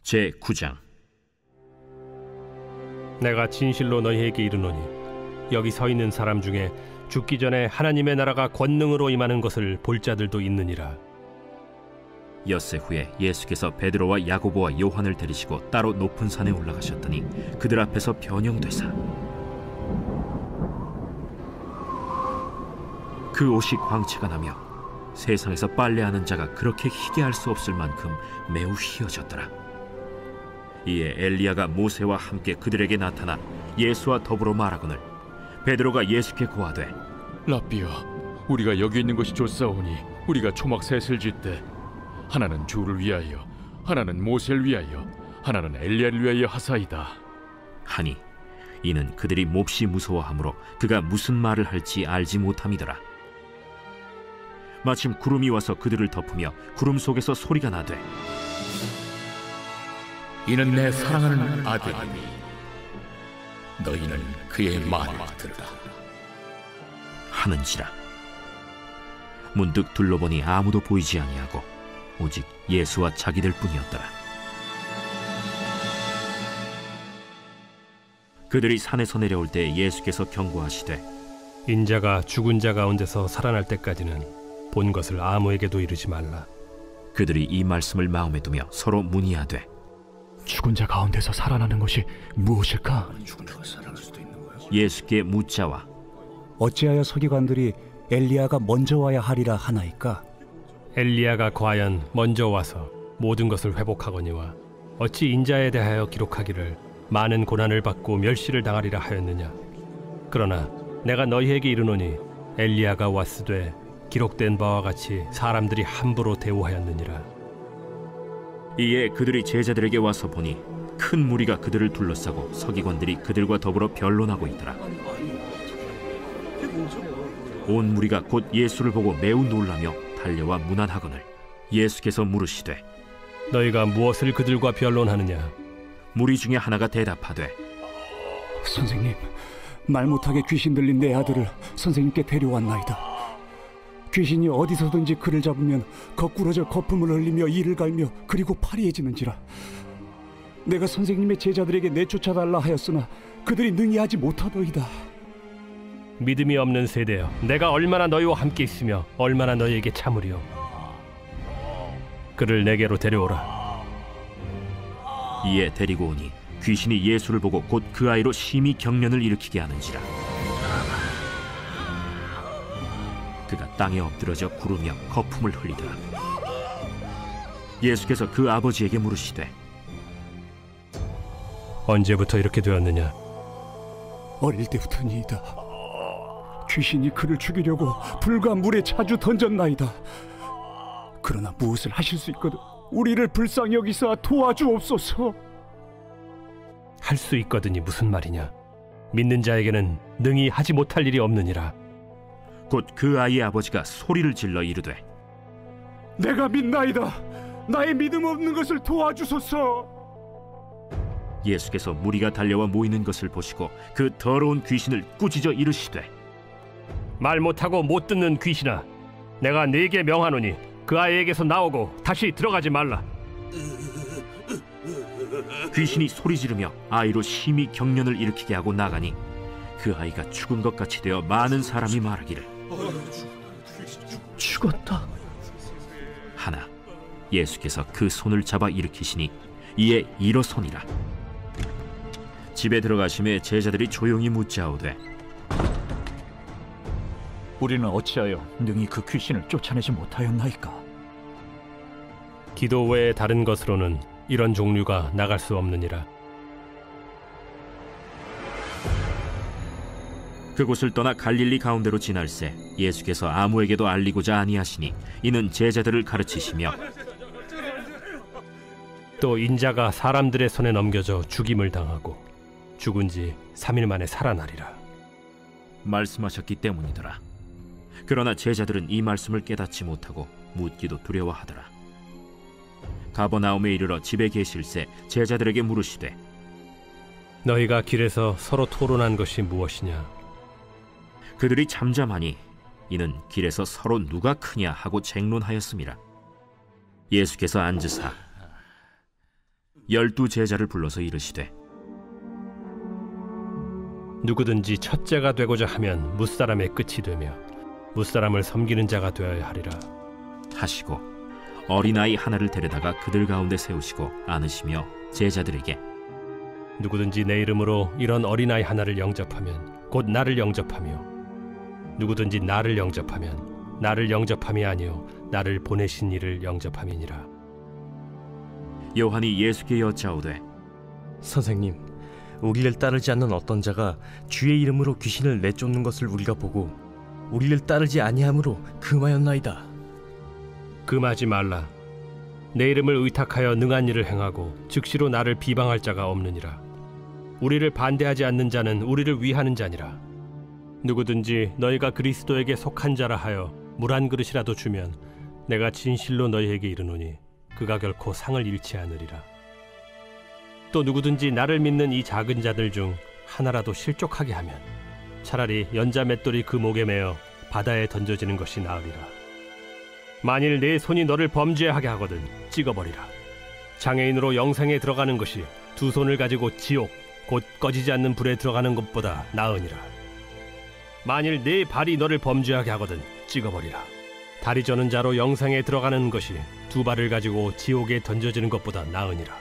제9장. 내가 진실로 너희에게 이르노니 여기 서 있는 사람 중에 죽기 전에 하나님의 나라가 권능으로 임하는 것을 볼 자들도 있느니라. 엿새 후에 예수께서 베드로와 야고보와 요한을 데리시고 따로 높은 산에 올라가셨더니 그들 앞에서 변형되사 그 옷이 광채가 나며 세상에서 빨래하는 자가 그렇게 희게 할 수 없을 만큼 매우 희어졌더라. 이에 엘리야가 모세와 함께 그들에게 나타나 예수와 더불어 말하거늘 베드로가 예수께 고하되, 랍비여, 우리가 여기 있는 것이 좋사오니 우리가 초막 셋을 짓되 하나는 주를 위하여, 하나는 모세를 위하여, 하나는 엘리야를 위하여 하사이다 하니 이는 그들이 몹시 무서워하므로 그가 무슨 말을 할지 알지 못함이더라. 마침 구름이 와서 그들을 덮으며 구름 속에서 소리가 나되, 이는 내 사랑하는 아들이니 너희는 그의 말을 들으라 하는지라. 문득 둘러보니 아무도 보이지 아니하고 오직 예수와 자기들 뿐이었더라. 그들이 산에서 내려올 때 예수께서 경고하시되, 인자가 죽은 자 가운데서 살아날 때까지는 본 것을 아무에게도 이르지 말라. 그들이 이 말씀을 마음에 두며 서로 문의하되, 죽은 자 가운데서 살아나는 것이 무엇일까? 예수께 묻자와 어찌하여 서기관들이 엘리야가 먼저 와야 하리라 하나이까? 엘리야가 과연 먼저 와서 모든 것을 회복하거니와 어찌 인자에 대하여 기록하기를 많은 고난을 받고 멸시를 당하리라 하였느냐. 그러나 내가 너희에게 이르노니 엘리야가 왔으되 기록된 바와 같이 사람들이 함부로 대우하였느니라. 이에 그들이 제자들에게 와서 보니 큰 무리가 그들을 둘러싸고 서기관들이 그들과 더불어 변론하고 있더라. 온 무리가 곧 예수를 보고 매우 놀라며 달려와 문안하거늘 예수께서 물으시되, 너희가 무엇을 그들과 변론하느냐? 무리 중에 하나가 대답하되, 선생님, 말 못하게 귀신 들린 내 아들을 선생님께 데려왔나이다. 귀신이 어디서든지 그를 잡으면 거꾸러져 거품을 흘리며 이를 갈며 그리고 파리해지는지라. 내가 선생님의 제자들에게 내쫓아달라 하였으나 그들이 능히 하지 못하더이다. 믿음이 없는 세대여, 내가 얼마나 너희와 함께 있으며 얼마나 너희에게 참으리요. 그를 내게로 데려오라. 이에 데리고 오니 귀신이 예수를 보고 곧 그 아이로 심히 경련을 일으키게 하는지라. 그가 땅에 엎드러져 구르며 거품을 흘리더라. 예수께서 그 아버지에게 물으시되, 언제부터 이렇게 되었느냐? 어릴 때부터니이다. 귀신이 그를 죽이려고 불과 물에 자주 던졌나이다. 그러나 무엇을 하실 수 있거든 우리를 불쌍히 여기사 도와주옵소서. 할 수 있거든이 무슨 말이냐? 믿는 자에게는 능히 하지 못할 일이 없느니라. 곧 그 아이의 아버지가 소리를 질러 이르되, 내가 믿나이다. 나의 믿음 없는 것을 도와주소서. 예수께서 무리가 달려와 모이는 것을 보시고 그 더러운 귀신을 꾸짖어 이르시되, 말 못하고 못 듣는 귀신아, 내가 네게 명하노니 그 아이에게서 나오고 다시 들어가지 말라. 귀신이 소리 지르며 아이로 심히 경련을 일으키게 하고 나가니 그 아이가 죽은 것 같이 되어 많은 사람이 말하기를, 죽었다 하나 예수께서 그 손을 잡아 일으키시니 이에 일어서니라. 집에 들어가심에 제자들이 조용히 묻자오되, 우리는 어찌하여 능히 그 귀신을 쫓아내지 못하였나이까? 기도 외에 다른 것으로는 이런 종류가 나갈 수 없느니라. 그곳을 떠나 갈릴리 가운데로 지날새 예수께서 아무에게도 알리고자 아니하시니 이는 제자들을 가르치시며, 또 인자가 사람들의 손에 넘겨져 죽임을 당하고 죽은 지 3일 만에 살아나리라 말씀하셨기 때문이더라. 그러나 제자들은 이 말씀을 깨닫지 못하고 묻기도 두려워하더라. 가버나움에 이르러 집에 계실새 제자들에게 물으시되, 너희가 길에서 서로 토론한 것이 무엇이냐? 그들이 잠잠하니 이는 길에서 서로 누가 크냐 하고 쟁론하였음이라. 예수께서 앉으사 12 제자를 불러서 이르시되 누구든지 첫째가 되고자 하면 무사람의 끝이 되며 무사람을 섬기는 자가 되어야 하리라 하시고 어린아이 하나를 데려다가 그들 가운데 세우시고 안으시며 제자들에게 누구든지 내 이름으로 이런 어린아이 하나를 영접하면 곧 나를 영접하며 누구든지 나를 영접하면 나를 영접함이 아니요 나를 보내신 이를 영접함이니라. 요한이 예수께 여짜오되 선생님, 우리를 따르지 않는 어떤 자가 주의 이름으로 귀신을 내쫓는 것을 우리가 보고 우리를 따르지 아니함으로 금하였나이다. 금하지 말라. 내 이름을 의탁하여 능한 일을 행하고 즉시로 나를 비방할 자가 없느니라. 우리를 반대하지 않는 자는 우리를 위하는 자니라. 누구든지 너희가 그리스도에게 속한 자라 하여 물 한 그릇이라도 주면 내가 진실로 너희에게 이르노니 그가 결코 상을 잃지 않으리라. 또 누구든지 나를 믿는 이 작은 자들 중 하나라도 실족하게 하면 차라리 연자 맷돌이 그 목에 매어 바다에 던져지는 것이 나으리라. 만일 내 손이 너를 범죄하게 하거든 찍어버리라. 장애인으로 영생에 들어가는 것이 두 손을 가지고 지옥 곧 꺼지지 않는 불에 들어가는 것보다 나으니라. 만일 네 발이 너를 범죄하게 하거든 찍어버리라. 다리 저는 자로 영생에 들어가는 것이 두 발을 가지고 지옥에 던져지는 것보다 나으니라.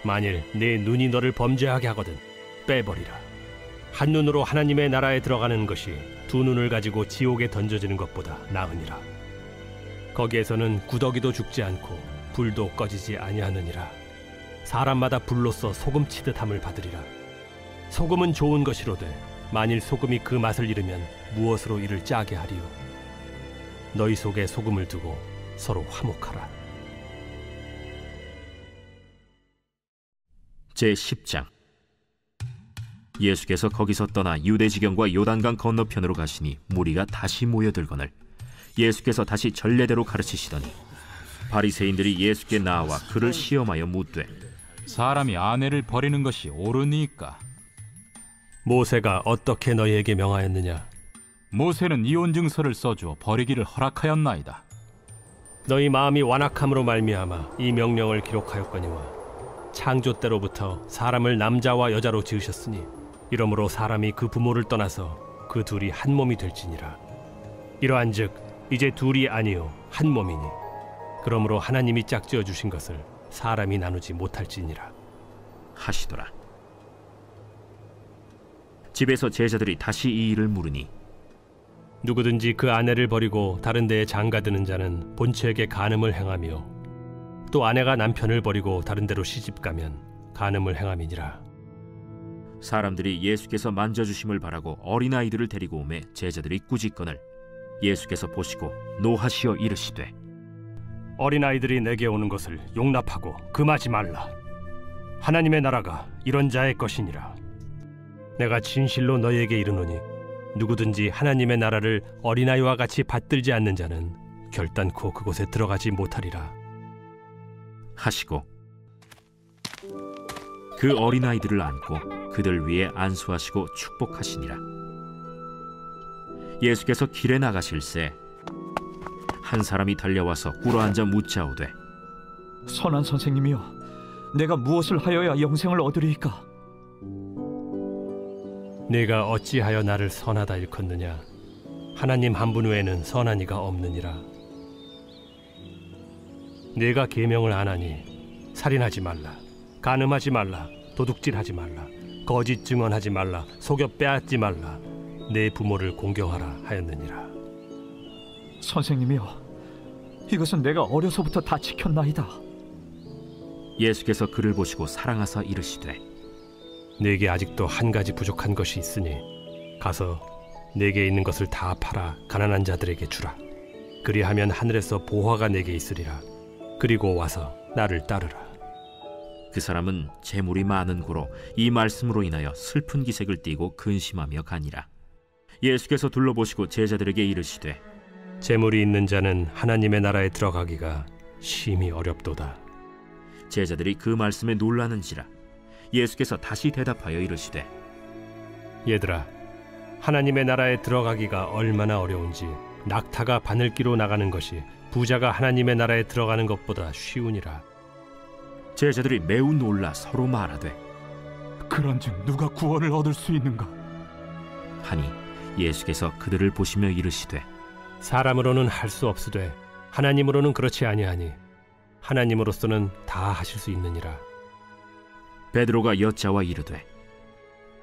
만일 네 눈이 너를 범죄하게 하거든 빼버리라. 한 눈으로 하나님의 나라에 들어가는 것이 두 눈을 가지고 지옥에 던져지는 것보다 나으니라. 거기에서는 구더기도 죽지 않고 불도 꺼지지 아니하느니라. 사람마다 불로써 소금 치듯함을 받으리라. 소금은 좋은 것이로되 만일 소금이 그 맛을 잃으면 무엇으로 이를 짜게 하리요. 너희 속에 소금을 두고 서로 화목하라. 제10장. 예수께서 거기서 떠나 유대지경과 요단강 건너편으로 가시니 무리가 다시 모여들거늘 예수께서 다시 전례대로 가르치시더니 바리새인들이 예수께 나와 그를 시험하여 묻되 사람이 아내를 버리는 것이 옳으니까? 모세가 어떻게 너희에게 명하였느냐? 모세는 이혼 증서를 써주어 버리기를 허락하였나이다. 너희 마음이 완악함으로 말미암아 이 명령을 기록하였거니와 창조 때로부터 사람을 남자와 여자로 지으셨으니 이러므로 사람이 그 부모를 떠나서 그 둘이 한 몸이 될지니라. 이러한즉 이제 둘이 아니요 한 몸이니 그러므로 하나님이 짝지어 주신 것을 사람이 나누지 못할지니라 하시더라. 집에서 제자들이 다시 이 일을 물으니 누구든지 그 아내를 버리고 다른 데에 장가드는 자는 본처에게 간음을 행하며 또 아내가 남편을 버리고 다른 데로 시집가면 간음을 행함이니라. 사람들이 예수께서 만져주심을 바라고 어린아이들을 데리고 오매 제자들이 꾸짖거늘 예수께서 보시고 노하시어 이르시되 어린아이들이 내게 오는 것을 용납하고 금하지 말라. 하나님의 나라가 이런 자의 것이니라. 내가 진실로 너희에게 이르노니 누구든지 하나님의 나라를 어린아이와 같이 받들지 않는 자는 결단코 그곳에 들어가지 못하리라 하시고 그 어린아이들을 안고 그들 위에 안수하시고 축복하시니라. 예수께서 길에 나가실새 한 사람이 달려와서 꿇어앉아 묻자오되 선한 선생님이여, 내가 무엇을 하여야 영생을 얻으리이까? 네가 어찌하여 나를 선하다 일컫느냐? 하나님 한 분 외에는 선한 이가 없느니라. 네가 계명을 안 하니 살인하지 말라, 간음하지 말라, 도둑질하지 말라, 거짓 증언하지 말라, 속여 빼앗지 말라, 내 부모를 공경하라 하였느니라. 선생님이여, 이것은 내가 어려서부터 다 지켰나이다. 예수께서 그를 보시고 사랑하사 이르시되 네게 아직도 한 가지 부족한 것이 있으니 가서 네게 있는 것을 다 팔아 가난한 자들에게 주라. 그리하면 하늘에서 보화가 네게 있으리라. 그리고 와서 나를 따르라. 그 사람은 재물이 많은 고로 이 말씀으로 인하여 슬픈 기색을 띠고 근심하며 가니라. 예수께서 둘러보시고 제자들에게 이르시되 재물이 있는 자는 하나님의 나라에 들어가기가 심히 어렵도다. 제자들이 그 말씀에 놀라는지라. 예수께서 다시 대답하여 이르시되 얘들아, 하나님의 나라에 들어가기가 얼마나 어려운지 낙타가 바늘기로 나가는 것이 부자가 하나님의 나라에 들어가는 것보다 쉬우니라. 제자들이 매우 놀라 서로 말하되 그런즉 누가 구원을 얻을 수 있는가? 하니 예수께서 그들을 보시며 이르시되 사람으로는 할 수 없으되 하나님으로는 그렇지 아니하니 하나님으로서는 다 하실 수 있느니라. 베드로가 여짜와 이르되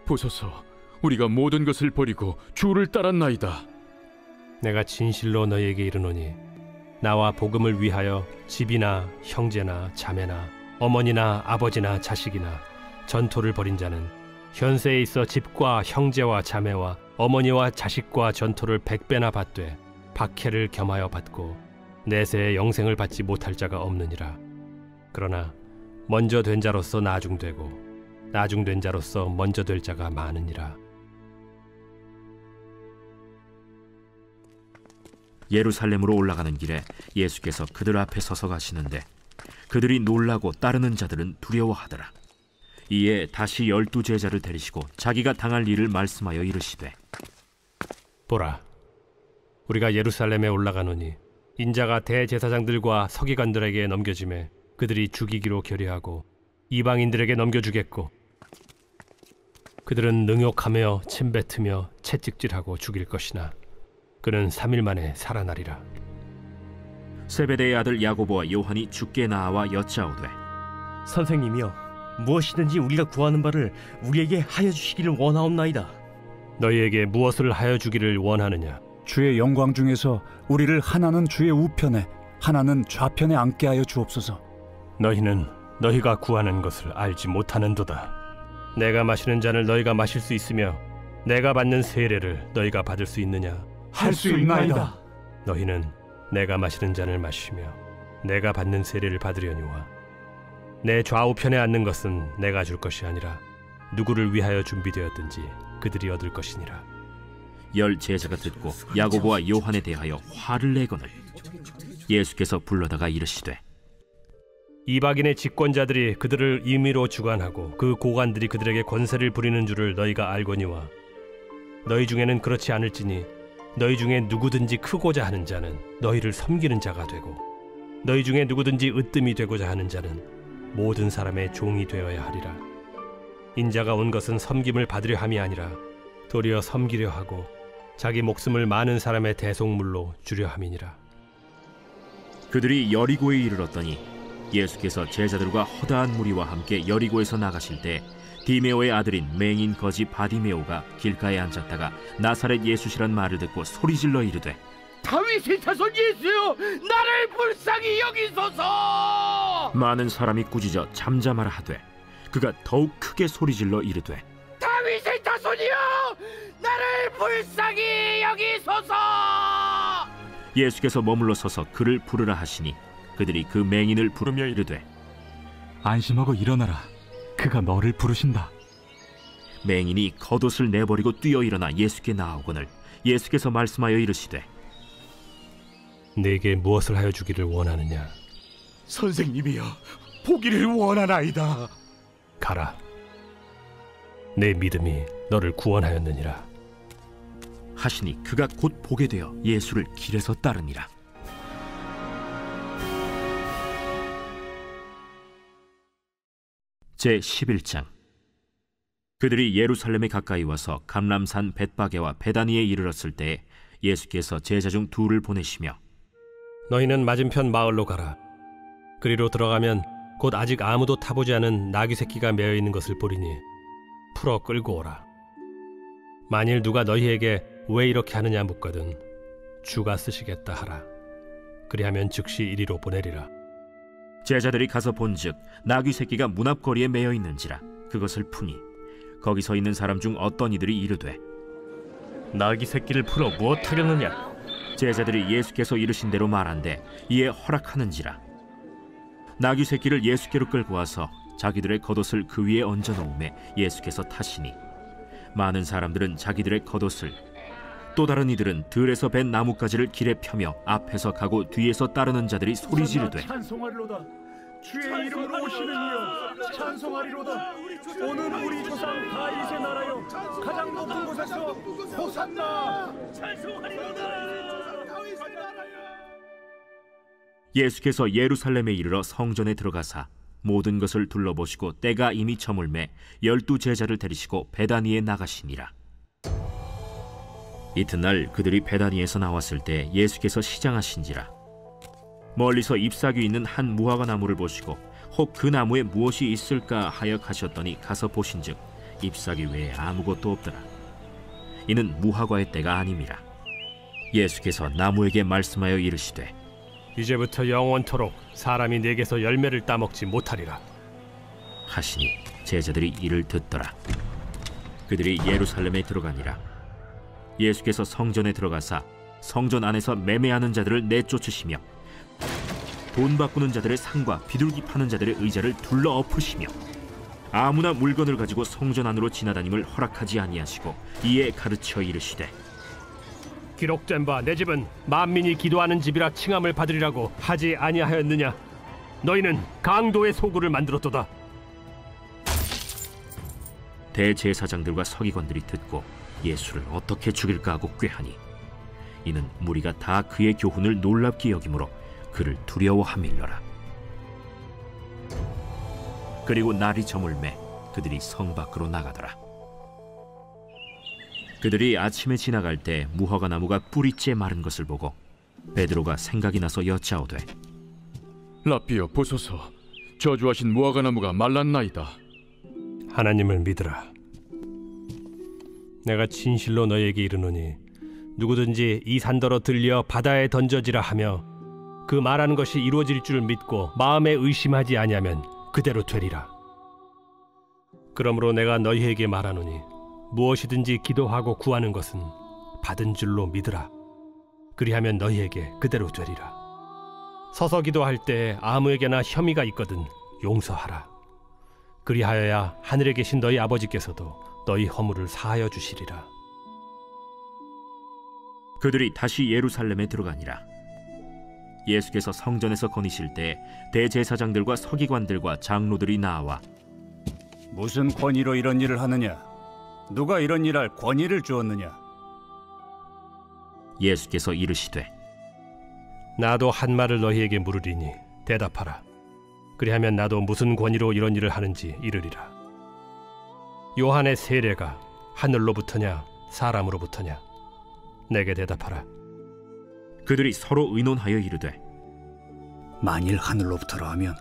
보소서, 우리가 모든 것을 버리고 주를 따랐나이다. 내가 진실로 너희에게 이르노니 나와 복음을 위하여 집이나 형제나 자매나 어머니나 아버지나 자식이나 전토를 벌인 자는 현세에 있어 집과 형제와 자매와 어머니와 자식과 전토를 100배나 받되 박해를 겸하여 받고 내세의 영생을 받지 못할 자가 없느니라. 그러나 먼저 된 자로서 나중되고 나중된 자로서 먼저 될 자가 많으니라. 예루살렘으로 올라가는 길에 예수께서 그들 앞에 서서 가시는데 그들이 놀라고 따르는 자들은 두려워하더라. 이에 다시 12 제자를 데리시고 자기가 당할 일을 말씀하여 이르시되 보라, 우리가 예루살렘에 올라가노니 인자가 대제사장들과 서기관들에게 넘겨지매 그들이 죽이기로 결의하고 이방인들에게 넘겨주겠고 그들은 능욕하며 침뱉으며 채찍질하고 죽일 것이나 그는 3일 만에 살아나리라. 세베대의 아들 야고보와 요한이 주께 나와 여짜오되 선생님이여, 무엇이든지 우리가 구하는 바를 우리에게 하여 주시기를 원하옵나이다. 너희에게 무엇을 하여 주기를 원하느냐? 주의 영광 중에서 우리를 하나는 주의 우편에 하나는 좌편에 앉게 하여 주옵소서. 너희는 너희가 구하는 것을 알지 못하는도다. 내가 마시는 잔을 너희가 마실 수 있으며 내가 받는 세례를 너희가 받을 수 있느냐? 할 수 있나이다. 너희는 내가 마시는 잔을 마시며 내가 받는 세례를 받으려니와 내 좌우편에 앉는 것은 내가 줄 것이 아니라 누구를 위하여 준비되었든지 그들이 얻을 것이니라. 10 제자가 듣고 야고보와 요한에 대하여 화를 내거늘 예수께서 불러다가 이르시되 이방인의 집권자들이 그들을 임의로 주관하고 그 고관들이 그들에게 권세를 부리는 줄을 너희가 알거니와 너희 중에는 그렇지 않을지니 너희 중에 누구든지 크고자 하는 자는 너희를 섬기는 자가 되고 너희 중에 누구든지 으뜸이 되고자 하는 자는 모든 사람의 종이 되어야 하리라. 인자가 온 것은 섬김을 받으려 함이 아니라 도리어 섬기려 하고 자기 목숨을 많은 사람의 대속물로 주려 함이니라. 그들이 여리고에 이르렀더니 예수께서 제자들과 허다한 무리와 함께 여리고에서 나가실 때 디메오의 아들인 맹인 거지 바디메오가 길가에 앉았다가 나사렛 예수시란 말을 듣고 소리질러 이르되 다윗의 자손 예수여, 나를 불쌍히 여기소서. 많은 사람이 꾸짖어 잠잠하라 하되 그가 더욱 크게 소리질러 이르되 다윗의 자손이여, 나를 불쌍히 여기소서. 예수께서 머물러 서서 그를 부르라 하시니 그들이 그 맹인을 부르며 이르되 안심하고 일어나라, 그가 너를 부르신다. 맹인이 겉옷을 내버리고 뛰어 일어나 예수께 나아오거늘 예수께서 말씀하여 이르시되 내게 무엇을 하여 주기를 원하느냐? 선생님이여, 보기를 원하나이다. 가라, 내 믿음이 너를 구원하였느니라. 하시니 그가 곧 보게 되어 예수를 길에서 따르니라. 제 11장. 그들이 예루살렘에 가까이 와서 감람산 벳바게와 베다니에 이르렀을 때 예수께서 제자 중 2를 보내시며 너희는 맞은편 마을로 가라. 그리로 들어가면 곧 아직 아무도 타보지 않은 나귀 새끼가 매어 있는 것을 보리니 풀어 끌고 오라. 만일 누가 너희에게 왜 이렇게 하느냐 묻거든 주가 쓰시겠다 하라. 그리하면 즉시 이리로 보내리라. 제자들이 가서 본즉 나귀 새끼가 문 앞거리에 매어 있는지라 그것을 푸니 거기 서 있는 사람 중 어떤 이들이 이르되 나귀 새끼를 풀어 무엇하려느냐? 제자들이 예수께서 이르신 대로 말한대 이에 허락하는지라. 나귀 새끼를 예수께로 끌고 와서 자기들의 겉옷을 그 위에 얹어 놓음에 예수께서 타시니 많은 사람들은 자기들의 겉옷을 또 다른 이들은 들에서 벤 나뭇가지를 길에 펴며 앞에서 가고 뒤에서 따르는 자들이 소리 지르되 찬송하리로다. 주의 이름으로 오시는 이여 찬송하리로다. 오늘 우리 조상 다윗의 나라여 가장 높은 곳에서 호산나. 예수께서 예루살렘에 이르러 성전에 들어가사 모든 것을 둘러보시고 때가 이미 저물매 12 제자를 데리시고 베다니에 나가시니라. 이튿날 그들이 베다니에서 나왔을 때 예수께서 시장하신지라. 멀리서 잎사귀 있는 한 무화과 나무를 보시고 혹 그 나무에 무엇이 있을까 하여 가셨더니 가서 보신즉 잎사귀 외에 아무것도 없더라. 이는 무화과의 때가 아님이라. 예수께서 나무에게 말씀하여 이르시되 이제부터 영원토록 사람이 내게서 열매를 따먹지 못하리라 하시니 제자들이 이를 듣더라. 그들이 예루살렘에 들어가니라. 예수께서 성전에 들어가사 성전 안에서 매매하는 자들을 내쫓으시며 돈 바꾸는 자들의 상과 비둘기 파는 자들의 의자를 둘러 엎으시며 아무나 물건을 가지고 성전 안으로 지나다님을 허락하지 아니하시고 이에 가르쳐 이르시되 기록된 바 내 집은 만민이 기도하는 집이라 칭함을 받으리라고 하지 아니하였느냐. 너희는 강도의 소굴을 만들었도다. 대제사장들과 서기관들이 듣고 예수를 어떻게 죽일까 하고 꾀하니 이는 무리가 다 그의 교훈을 놀랍게 여김으로 그를 두려워함일러라. 그리고 날이 저물매 그들이 성 밖으로 나가더라. 그들이 아침에 지나갈 때 무화과 나무가 뿌리째 마른 것을 보고 베드로가 생각이 나서 여짜오되 라삐여 보소서, 저주하신 무화과 나무가 말랐나이다. 하나님을 믿으라. 내가 진실로 너에게 이르노니 누구든지 이 산더러 들려 바다에 던져지라 하며 그 말하는 것이 이루어질 줄 믿고 마음에 의심하지 아니하면 그대로 되리라. 그러므로 내가 너희에게 말하노니 무엇이든지 기도하고 구하는 것은 받은 줄로 믿으라. 그리하면 너희에게 그대로 되리라. 서서 기도할 때 아무에게나 혐의가 있거든 용서하라. 그리하여야 하늘에 계신 너희 아버지께서도 너희 허물을 사하여 주시리라. 그들이 다시 예루살렘에 들어가니라. 예수께서 성전에서 거니실 때 대제사장들과 서기관들과 장로들이 나와 무슨 권위로 이런 일을 하느냐? 누가 이런 일할 권위를 주었느냐? 예수께서 이르시되 나도 한 말을 너희에게 물으리니 대답하라. 그리하면 나도 무슨 권위로 이런 일을 하는지 이르리라. 요한의 세례가 하늘로부터냐 사람으로부터냐? 내게 대답하라. 그들이 서로 의논하여 이르되 만일 하늘로부터라 하면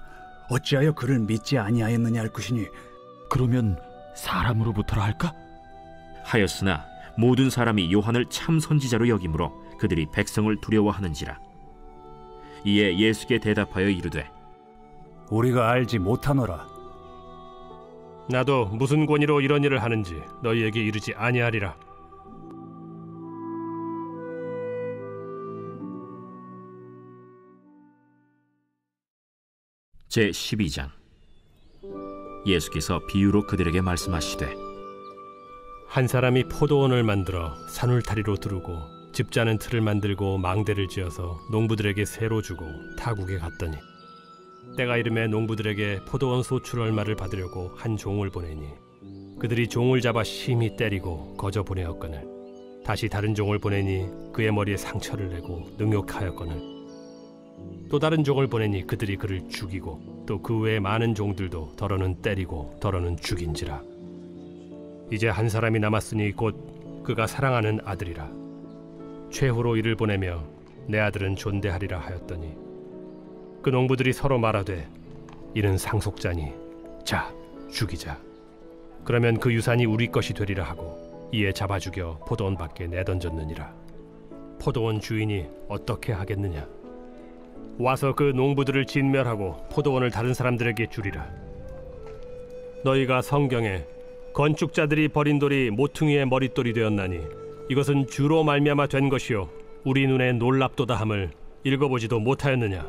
어찌하여 그를 믿지 아니하였느냐 할 것이니 그러면 사람으로부터라 할까? 하였으나 모든 사람이 요한을 참 선지자로 여기므로 그들이 백성을 두려워하는지라. 이에 예수께 대답하여 이르되 우리가 알지 못하노라. 나도 무슨 권위로 이런 일을 하는지 너희에게 이르지 아니하리라. 제12장. 예수께서 비유로 그들에게 말씀하시되 한 사람이 포도원을 만들어 산울타리로 두르고 집자는 틀을 만들고 망대를 지어서 농부들에게 새로 주고 타국에 갔더니 때가 이름에 농부들에게 포도원 소출 얼마를 받으려고 한 종을 보내니 그들이 종을 잡아 심히 때리고 거저 보내었거늘 다시 다른 종을 보내니 그의 머리에 상처를 내고 능욕하였거늘 또 다른 종을 보내니 그들이 그를 죽이고 또 그 외에 많은 종들도 더러는 때리고 더러는 죽인지라. 이제 한 사람이 남았으니 곧 그가 사랑하는 아들이라. 최후로 이를 보내며 내 아들은 존대하리라 하였더니 그 농부들이 서로 말하되 이는 상속자니 자 죽이자. 그러면 그 유산이 우리 것이 되리라 하고 이에 잡아 죽여 포도원 밖에 내던졌느니라. 포도원 주인이 어떻게 하겠느냐? 와서 그 농부들을 진멸하고 포도원을 다른 사람들에게 주리라. 너희가 성경에 건축자들이 버린 돌이 모퉁이의 머릿돌이 되었나니 이것은 주로 말미암아 된 것이요 우리 눈에 놀랍도다 함을 읽어보지도 못하였느냐?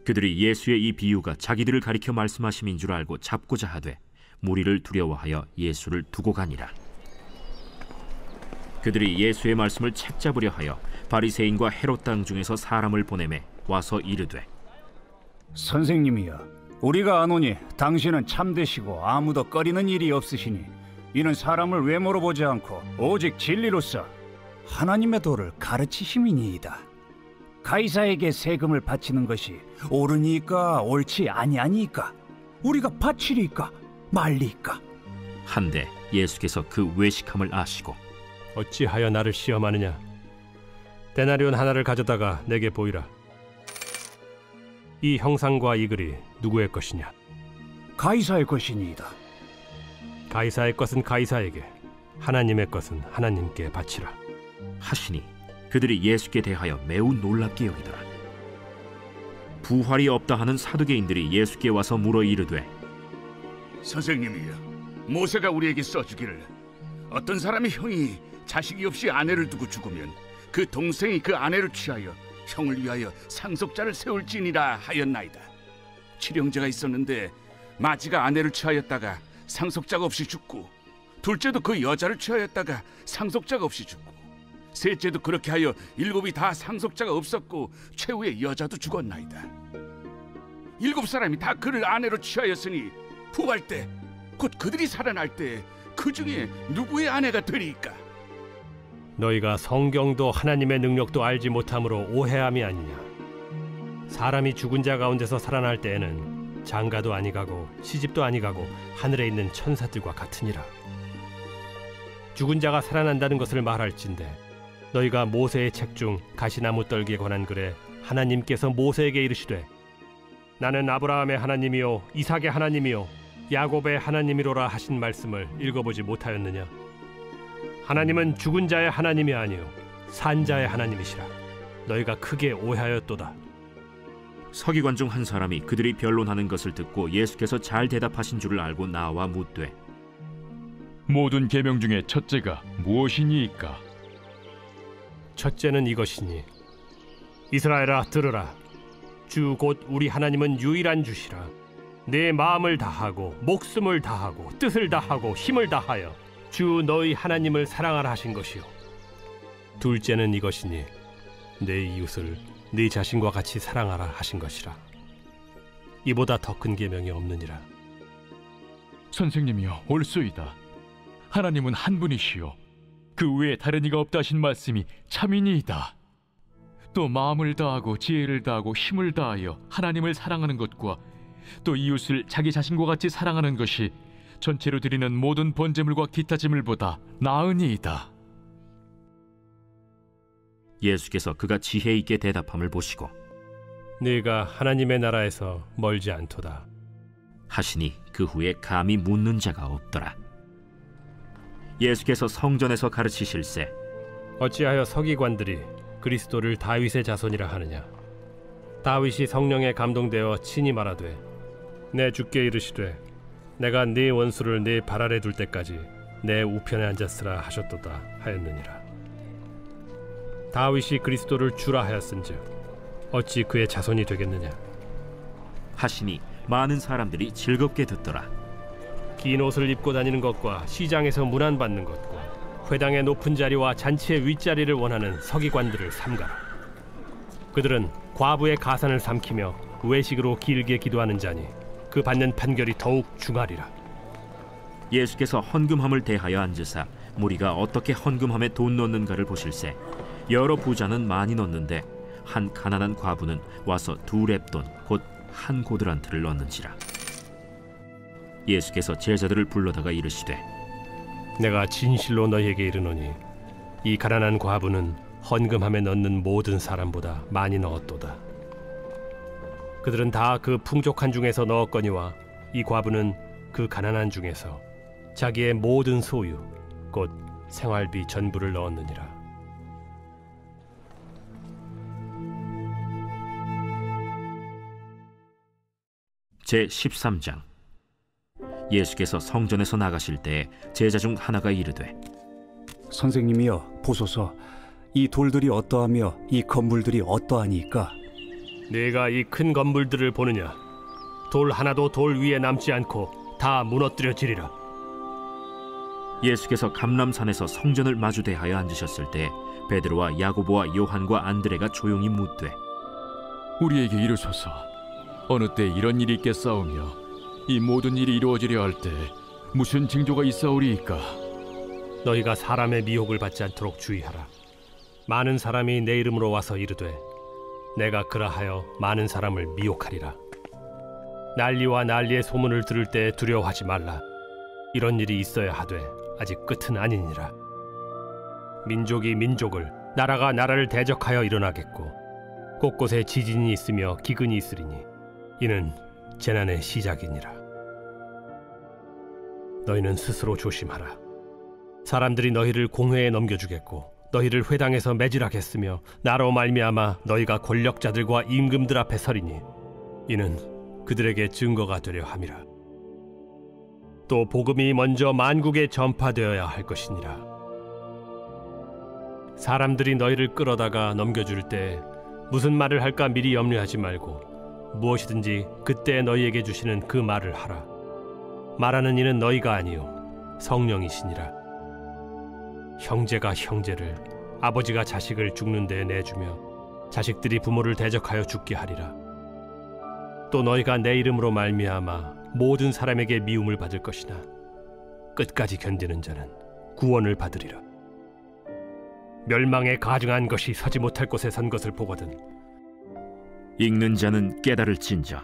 그들이 예수의 이 비유가 자기들을 가리켜 말씀하심인 줄 알고 잡고자 하되 무리를 두려워하여 예수를 두고 가니라. 그들이 예수의 말씀을 책잡으려 하여 바리새인과 헤롯 당 중에서 사람을 보내매 와서 이르되 선생님이여, 우리가 아노니 당신은 참되시고 아무도 꺼리는 일이 없으시니 이는 사람을 외모로 보지 않고 오직 진리로서 하나님의 도를 가르치심이니이다. 가이사에게 세금을 바치는 것이 옳으니까 옳지 아니하니까? 우리가 바치리까 말리까? 한데 예수께서 그 외식함을 아시고 어찌하여 나를 시험하느냐? 데나리온 하나를 가져다가 내게 보이라. 이 형상과 이 글이 누구의 것이냐? 가이사의 것이니이다. 가이사의 것은 가이사에게, 하나님의 것은 하나님께 바치라 하시니 그들이 예수께 대하여 매우 놀랍게 여기더라. 부활이 없다 하는 사두개인들이 예수께 와서 물어 이르되, 선생님이여, 모세가 우리에게 써주기를 어떤 사람의 형이 자식이 없이 아내를 두고 죽으면 그 동생이 그 아내를 취하여 형을 위하여 상속자를 세울지니라 하였나이다. 칠형제가 있었는데 마지가 아내를 취하였다가 상속자가 없이 죽고, 둘째도 그 여자를 취하였다가 상속자가 없이 죽고, 셋째도 그렇게 하여 일곱이 다 상속자가 없었고 최후의 여자도 죽었나이다. 일곱 사람이 다 그를 아내로 취하였으니 부활 때 곧 그들이 살아날 때 그 중에 누구의 아내가 되리까? 너희가 성경도 하나님의 능력도 알지 못함으로 오해함이 아니냐? 사람이 죽은 자 가운데서 살아날 때에는 장가도 아니가고 시집도 아니가고 하늘에 있는 천사들과 같으니라. 죽은 자가 살아난다는 것을 말할진대 너희가 모세의 책 중 가시나무 떨기에 관한 글에 하나님께서 모세에게 이르시되 나는 아브라함의 하나님이요 이삭의 하나님이요 야곱의 하나님이로라 하신 말씀을 읽어보지 못하였느냐? 하나님은 죽은 자의 하나님이 아니요 산 자의 하나님이시라. 너희가 크게 오해하였도다. 서기관 중 한 사람이 그들이 변론하는 것을 듣고 예수께서 잘 대답하신 줄을 알고 나와 묻되, 모든 계명 중에 첫째가 무엇이니이까? 첫째는 이것이니 이스라엘아 들으라. 주 곧 우리 하나님은 유일한 주시라. 내 마음을 다하고 목숨을 다하고 뜻을 다하고 힘을 다하여 주 너희 하나님을 사랑하라 하신 것이요. 둘째는 이것이니 내 이웃을 네 자신과 같이 사랑하라 하신 것이라. 이보다 더 큰 계명이 없느니라. 선생님이여, 옳소이다. 하나님은 한 분이시요 그 외에 다른 이가 없다 하신 말씀이 참이니이다. 또 마음을 다하고 지혜를 다하고 힘을 다하여 하나님을 사랑하는 것과 또 이웃을 자기 자신과 같이 사랑하는 것이 전체로 드리는 모든 번제물과 기타 제물보다 나으니이다. 예수께서 그가 지혜 있게 대답함을 보시고 네가 하나님의 나라에서 멀지 않도다 하시니 그 후에 감히 묻는 자가 없더라. 예수께서 성전에서 가르치실세 어찌하여 서기관들이 그리스도를 다윗의 자손이라 하느냐? 다윗이 성령에 감동되어 친히 말하되 내 주께 이르시되 내가 네 원수를 네 발 아래 둘 때까지 내 우편에 앉았으라 하셨도다 하였느니라. 다윗이 그리스도를 주라 하였은즉 어찌 그의 자손이 되겠느냐? 하시니 많은 사람들이 즐겁게 듣더라. 긴 옷을 입고 다니는 것과 시장에서 문안받는 것과 회당의 높은 자리와 잔치의 윗자리를 원하는 서기관들을 삼가라. 그들은 과부의 가산을 삼키며 외식으로 길게 기도하는 자니 그 받는 판결이 더욱 중하리라. 예수께서 헌금함을 대하여 앉으사 무리가 어떻게 헌금함에 돈 넣는가를 보실세 여러 부자는 많이 넣는데 한 가난한 과부는 와서 2렙돈 곧 한 고드란트를 넣는지라. 예수께서 제자들을 불러다가 이르시되 내가 진실로 너희에게 이르노니 이 가난한 과부는 헌금함에 넣는 모든 사람보다 많이 넣었도다. 그들은 다 그 풍족한 중에서 넣었거니와 이 과부는 그 가난한 중에서 자기의 모든 소유 곧 생활비 전부를 넣었느니라. 제13장. 예수께서 성전에서 나가실 때에 제자 중 하나가 이르되 선생님이여 보소서, 이 돌들이 어떠하며 이 건물들이 어떠하니까? 네가 이 큰 건물들을 보느냐? 돌 하나도 돌 위에 남지 않고 다 무너뜨려지리라. 예수께서 감람산에서 성전을 마주 대하여 앉으셨을 때 베드로와 야고보와 요한과 안드레가 조용히 묻되 우리에게 이르소서, 어느 때 이런 일이 있겠사오며 이 모든 일이 이루어지려 할 때 무슨 징조가 있사오리이까? 너희가 사람의 미혹을 받지 않도록 주의하라. 많은 사람이 내 이름으로 와서 이르되 내가 그라하여 많은 사람을 미혹하리라. 난리와 난리의 소문을 들을 때 두려워하지 말라. 이런 일이 있어야 하되 아직 끝은 아니니라. 민족이 민족을, 나라가 나라를 대적하여 일어나겠고 곳곳에 지진이 있으며 기근이 있으리니 이는 재난의 시작이니라. 너희는 스스로 조심하라. 사람들이 너희를 공회에 넘겨주겠고 너희를 회당에서 매질하겠으며 나로 말미암아 너희가 권력자들과 임금들 앞에 서리니 이는 그들에게 증거가 되려 함이라. 또 복음이 먼저 만국에 전파되어야 할 것이니라. 사람들이 너희를 끌어다가 넘겨줄 때 무슨 말을 할까 미리 염려하지 말고 무엇이든지 그때 너희에게 주시는 그 말을 하라. 말하는 이는 너희가 아니요 성령이시니라. 형제가 형제를, 아버지가 자식을 죽는 데에 내주며 자식들이 부모를 대적하여 죽게 하리라. 또 너희가 내 이름으로 말미암아 모든 사람에게 미움을 받을 것이나 끝까지 견디는 자는 구원을 받으리라. 멸망에 가증한 것이 서지 못할 곳에 선 것을 보거든 읽는 자는 깨달을진저.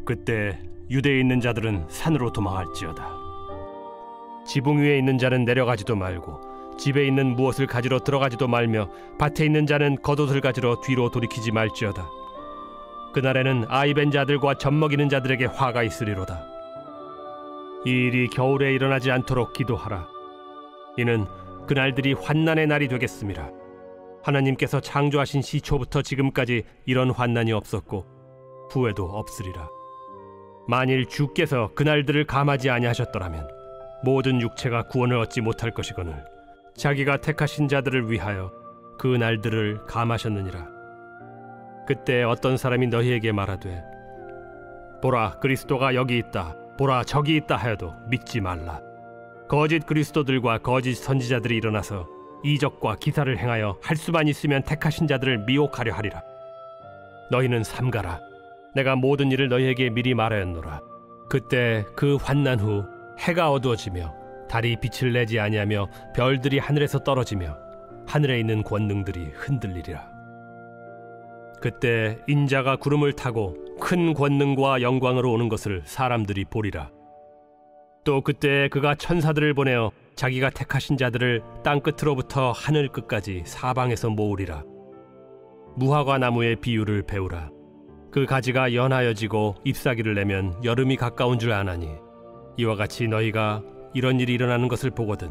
그때 유대에 있는 자들은 산으로 도망할지어다. 지붕 위에 있는 자는 내려가지도 말고 집에 있는 무엇을 가지러 들어가지도 말며 밭에 있는 자는 겉옷을 가지러 뒤로 돌이키지 말지어다. 그날에는 아이벤 자들과 젖먹이는 자들에게 화가 있으리로다. 이 일이 겨울에 일어나지 않도록 기도하라. 이는 그날들이 환난의 날이 되겠음이라. 하나님께서 창조하신 시초부터 지금까지 이런 환난이 없었고 후에도 없으리라. 만일 주께서 그날들을 감하지 아니하셨더라면 모든 육체가 구원을 얻지 못할 것이거늘 자기가 택하신 자들을 위하여 그 날들을 감하셨느니라. 그때 어떤 사람이 너희에게 말하되 보라 그리스도가 여기 있다, 보라 저기 있다 하여도 믿지 말라. 거짓 그리스도들과 거짓 선지자들이 일어나서 이적과 기사를 행하여 할 수만 있으면 택하신 자들을 미혹하려 하리라. 너희는 삼가라. 내가 모든 일을 너희에게 미리 말하였노라. 그때 그 환난 후 해가 어두워지며 달이 빛을 내지 아니하며 별들이 하늘에서 떨어지며 하늘에 있는 권능들이 흔들리리라. 그때 인자가 구름을 타고 큰 권능과 영광으로 오는 것을 사람들이 보리라. 또 그때 그가 천사들을 보내어 자기가 택하신 자들을 땅끝으로부터 하늘 끝까지 사방에서 모으리라. 무화과 나무의 비유를 배우라. 그 가지가 연하여지고 잎사귀를 내면 여름이 가까운 줄 아나니 이와 같이 너희가 이런 일이 일어나는 것을 보거든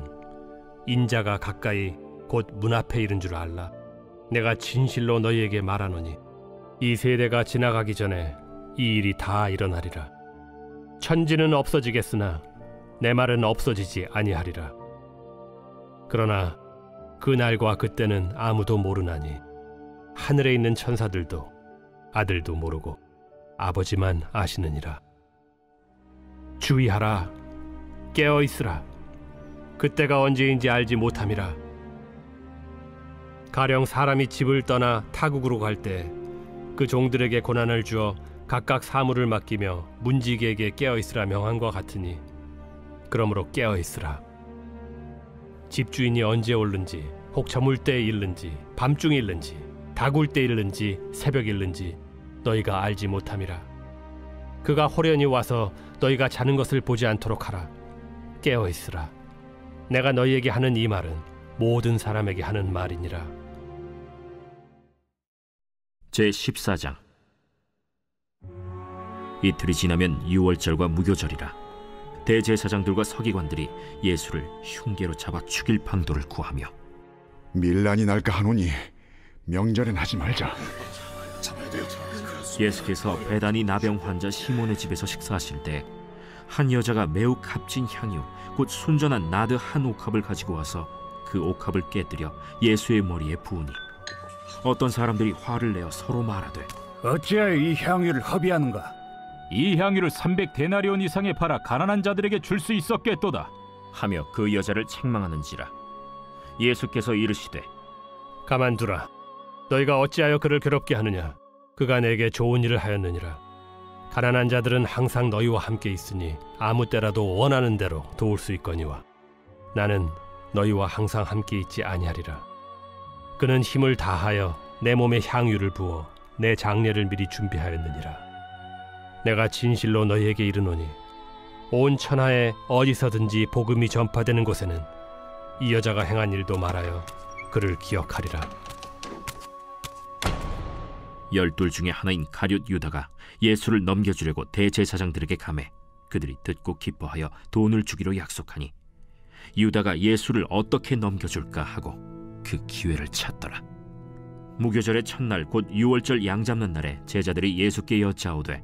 인자가 가까이 곧 문 앞에 이른 줄 알라. 내가 진실로 너희에게 말하노니 이 세대가 지나가기 전에 이 일이 다 일어나리라. 천지는 없어지겠으나 내 말은 없어지지 아니하리라. 그러나 그 날과 그때는 아무도 모르나니 하늘에 있는 천사들도 아들도 모르고 아버지만 아시느니라. 주의하라. 깨어 있으라. 그때가 언제인지 알지 못함이라. 가령 사람이 집을 떠나 타국으로 갈 때 그 종들에게 고난을 주어 각각 사물을 맡기며 문지기에게 깨어 있으라 명한과 같으니 그러므로 깨어 있으라. 집주인이 언제 올는지 혹 저물 때에 일는지 밤중에 일는지 다굴 때 일는지 새벽 일는지 너희가 알지 못함이라. 그가 호련히 와서 너희가 자는 것을 보지 않도록 하라. 깨어 있으라. 내가 너희에게 하는 이 말은 모든 사람에게 하는 말이니라. 제14장. 이틀이 지나면 유월절과 무교절이라. 대제사장들과 서기관들이 예수를 흉계로 잡아 죽일 방도를 구하며 밀란이 날까 하노니 명절엔 하지 말자. 예수께서 베다니 나병 환자 시몬의 집에서 식사하실 때 한 여자가 매우 값진 향유 곧 순전한 나드 한 옥합을 가지고 와서 그 옥합을 깨뜨려 예수의 머리에 부으니 어떤 사람들이 화를 내어 서로 말하되 어찌하여 이 향유를 허비하는가? 이 향유를 300데나리온 이상에 팔아 가난한 자들에게 줄 수 있었겠도다 하며 그 여자를 책망하는지라. 예수께서 이르시되 가만두라. 너희가 어찌하여 그를 괴롭게 하느냐? 그가 내게 좋은 일을 하였느니라. 가난한 자들은 항상 너희와 함께 있으니 아무 때라도 원하는 대로 도울 수 있거니와 나는 너희와 항상 함께 있지 아니하리라. 그는 힘을 다하여 내 몸에 향유를 부어 내 장례를 미리 준비하였느니라. 내가 진실로 너희에게 이르노니 온 천하에 어디서든지 복음이 전파되는 곳에는 이 여자가 행한 일도 말하여 그를 기억하리라. 12 중에 하나인 가룟 유다가 예수를 넘겨주려고 대제사장들에게 감해 그들이 듣고 기뻐하여 돈을 주기로 약속하니 유다가 예수를 어떻게 넘겨줄까 하고 그 기회를 찾더라. 무교절의 첫날 곧 유월절 양 잡는 날에 제자들이 예수께 여짜오되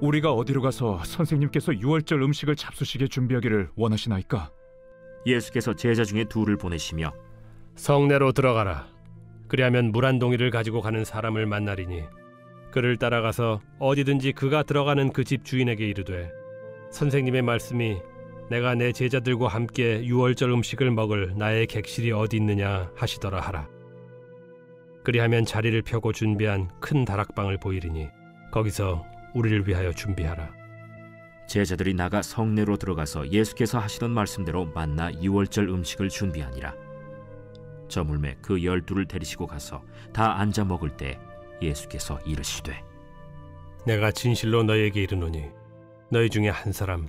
우리가 어디로 가서 선생님께서 유월절 음식을 잡수시게 준비하기를 원하시나이까? 예수께서 제자 중에 둘을 보내시며 성내로 들어가라. 그리하면 물 한 동이를 가지고 가는 사람을 만나리니 그를 따라가서 어디든지 그가 들어가는 그 집 주인에게 이르되 선생님의 말씀이 내가 내 제자들과 함께 유월절 음식을 먹을 나의 객실이 어디 있느냐 하시더라 하라. 그리하면 자리를 펴고 준비한 큰 다락방을 보이리니 거기서 우리를 위하여 준비하라. 제자들이 나가 성내로 들어가서 예수께서 하시던 말씀대로 만나 유월절 음식을 준비하니라. 저물매 그 12를 데리시고 가서 다 앉아 먹을 때 예수께서 이르시되 내가 진실로 너희에게 이르노니 너희 중에 한 사람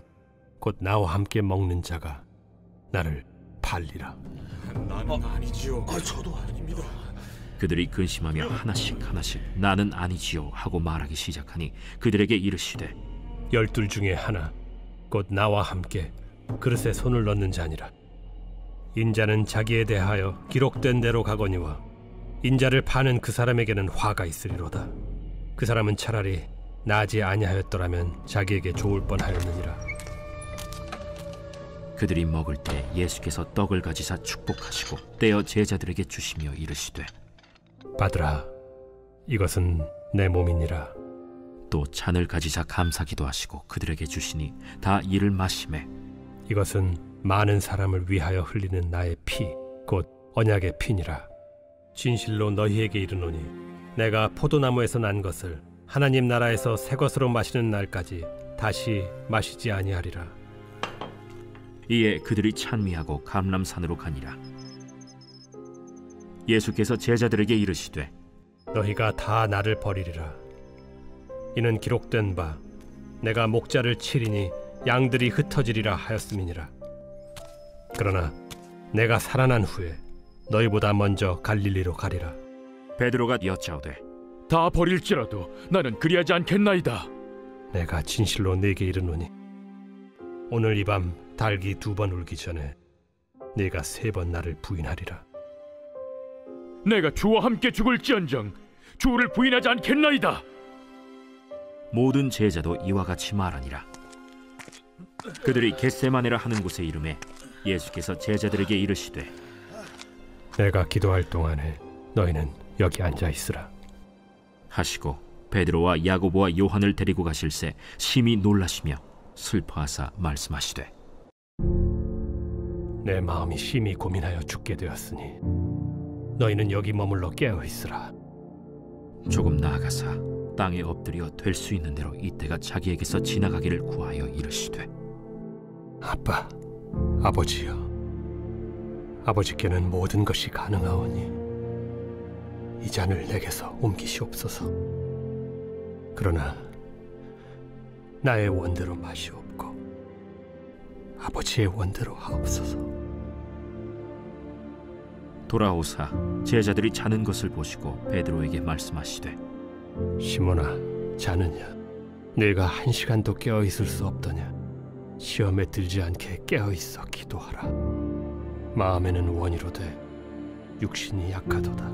곧 나와 함께 먹는 자가 나를 팔리라. 나는 아니지요. 저도 아닙니다. 그들이 근심하며 하나씩 나는 아니지요 하고 말하기 시작하니 그들에게 이르시되 12 중에 하나 곧 나와 함께 그릇에 손을 넣는 자니라. 인자는 자기에 대하여 기록된 대로 가거니와 인자를 파는 그 사람에게는 화가 있으리로다. 그 사람은 차라리 나지 아니하였더라면 자기에게 좋을 뻔하였느니라. 그들이 먹을 때 예수께서 떡을 가지사 축복하시고 떼어 제자들에게 주시며 이르시되 받으라. 이것은 내 몸이니라. 또 잔을 가지사 감사기도 하시고 그들에게 주시니 다 이를 마시매 이것은 많은 사람을 위하여 흘리는 나의 피 곧 언약의 피니라. 진실로 너희에게 이르노니 내가 포도나무에서 난 것을 하나님 나라에서 새 것으로 마시는 날까지 다시 마시지 아니하리라. 이에 그들이 찬미하고 감람산으로 가니라. 예수께서 제자들에게 이르시되 너희가 다 나를 버리리라. 이는 기록된 바 내가 목자를 치리니 양들이 흩어지리라 하였음이니라. 그러나 내가 살아난 후에 너희보다 먼저 갈릴리로 가리라. 베드로가 여짜오되 다 버릴지라도 나는 그리하지 않겠나이다. 내가 진실로 네게 이르노니 오늘 이 밤 닭이 2번 울기 전에 네가 3번 나를 부인하리라. 내가 주와 함께 죽을지언정 주를 부인하지 않겠나이다. 모든 제자도 이와 같이 말하니라. 그들이 겟세마네라 하는 곳에 이르매 예수께서 제자들에게 이르시되 내가 기도할 동안에 너희는 여기 앉아 있으라 하시고 베드로와 야고보와 요한을 데리고 가실새 심히 놀라시며 슬퍼하사 말씀하시되 내 마음이 심히 고민하여 죽게 되었으니 너희는 여기 머물러 깨어 있으라. 조금 나아가사 땅에 엎드려 될 수 있는 대로 이때가 자기에게서 지나가기를 구하여 이르시되 아빠, 아버지여, 아버지께는 모든 것이 가능하오니 이 잔을 내게서 옮기시옵소서. 그러나 나의 원대로 마시옵고 아버지의 원대로 하옵소서. 돌아오사 제자들이 자는 것을 보시고 베드로에게 말씀하시되 시몬아, 자느냐? 네가 1시간도 깨어 있을 수 없더냐? 시험에 들지 않게 깨어 있어 기도하라. 마음에는 원이로되 육신이 약하도다.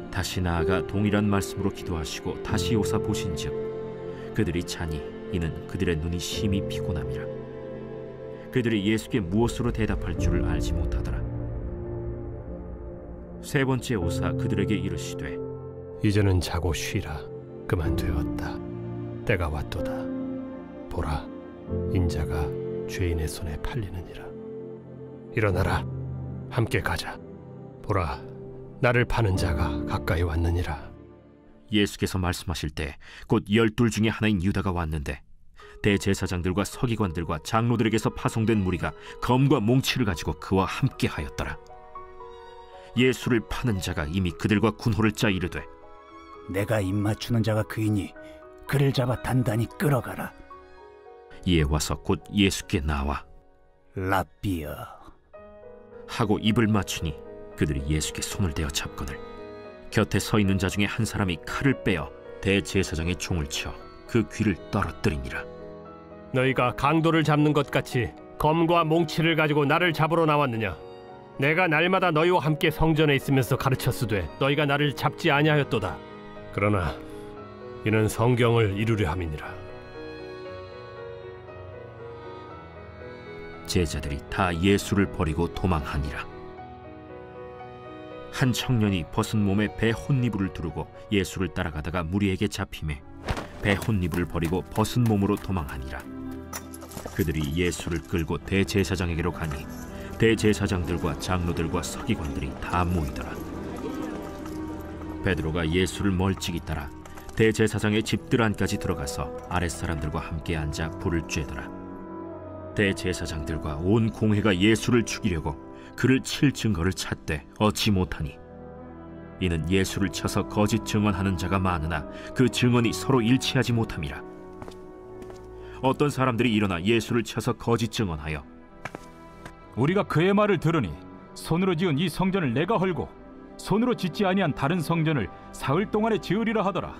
다시 나아가 동일한 말씀으로 기도하시고 다시 오사 보신즉 그들이 자니 이는 그들의 눈이 심히 피곤함이라. 그들이 예수께 무엇으로 대답할 줄을 알지 못하더라. 3번째 오사 그들에게 이르시되 이제는 자고 쉬라. 그만 되었다. 때가 왔도다. 보라, 인자가 죄인의 손에 팔리느니라. 일어나라, 함께 가자. 보라, 나를 파는 자가 가까이 왔느니라. 예수께서 말씀하실 때 곧 12 중에 하나인 유다가 왔는데 대제사장들과 서기관들과 장로들에게서 파송된 무리가 검과 몽치를 가지고 그와 함께 하였더라. 예수를 파는 자가 이미 그들과 군호를 짜 이르되 내가 입맞추는 자가 그이니 그를 잡아 단단히 끌어가라. 이에 와서 곧 예수께 나와 랍비여 하고 입을 맞추니 그들이 예수께 손을 대어 잡거늘 곁에 서 있는 자 중에 한 사람이 칼을 빼어 대제사장의 총을 쳐 그 귀를 떨어뜨리니라. 너희가 강도를 잡는 것 같이 검과 몽치를 가지고 나를 잡으러 나왔느냐? 내가 날마다 너희와 함께 성전에 있으면서 가르쳤으되 너희가 나를 잡지 아니하였도다. 그러나 이는 성경을 이루려 함이니라. 제자들이 다 예수를 버리고 도망하니라. 한 청년이 벗은 몸에 배 혼니부를 두르고 예수를 따라가다가 무리에게 잡히매 배 혼니부를 버리고 벗은 몸으로 도망하니라. 그들이 예수를 끌고 대제사장에게로 가니 대제사장들과 장로들과 서기관들이 다 모이더라. 베드로가 예수를 멀찍이 따라 대제사장의 집들 안까지 들어가서 아랫사람들과 함께 앉아 불을 쬐더라. 대제사장들과 온 공회가 예수를 죽이려고 그를 칠 증거를 찾되 얻지 못하니 이는 예수를 쳐서 거짓 증언하는 자가 많으나 그 증언이 서로 일치하지 못함이라. 어떤 사람들이 일어나 예수를 쳐서 거짓 증언하여 우리가 그의 말을 들으니 손으로 지은 이 성전을 내가 헐고 손으로 짓지 아니한 다른 성전을 사흘 동안에 지으리라 하더라.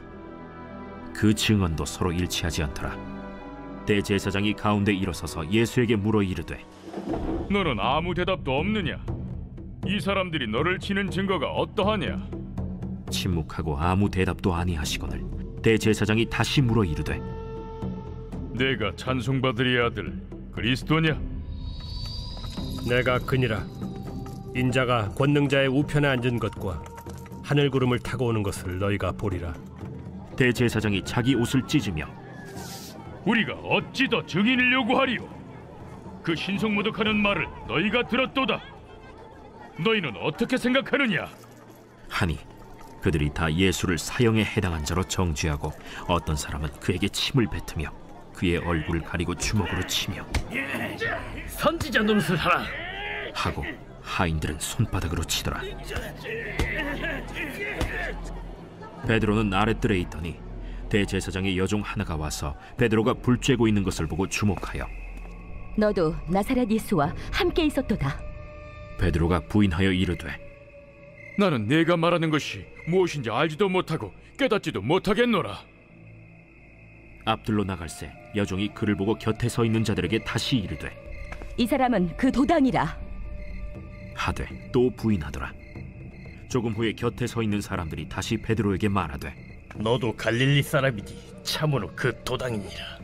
그 증언도 서로 일치하지 않더라. 대제사장이 가운데 일어서서 예수에게 물어 이르되 너는 아무 대답도 없느냐? 이 사람들이 너를 치는 증거가 어떠하냐? 침묵하고 아무 대답도 아니하시거늘 대제사장이 다시 물어 이르되 내가 찬송받으리 아들 그리스도냐? 내가 그니라. 인자가 권능자의 우편에 앉은 것과 하늘 구름을 타고 오는 것을 너희가 보리라. 대제사장이 자기 옷을 찢으며 우리가 어찌 더 증인을 요구하리요? 그 신성모독하는 말을 너희가 들었도다. 너희는 어떻게 생각하느냐? 하니 그들이 다 예수를 사형에 해당한 자로 정죄하고 어떤 사람은 그에게 침을 뱉으며 그의 얼굴을 가리고 주먹으로 치며 선지자 노릇을 하라 하고 하인들은 손바닥으로 치더라. 베드로는 아랫뜰에 있더니 대제사장의 여종 하나가 와서 베드로가 불 쬐고 있는 것을 보고 주목하여 너도 나사렛 예수와 함께 있었도다. 베드로가 부인하여 이르되 나는 네가 말하는 것이 무엇인지 알지도 못하고 깨닫지도 못하겠노라. 앞들로 나갈새 여종이 그를 보고 곁에 서 있는 자들에게 다시 이르되 이 사람은 그 도당이라 하되 또 부인하더라. 조금 후에 곁에 서 있는 사람들이 다시 베드로에게 말하되 너도 갈릴리 사람이니 참으로 그 도당이니라.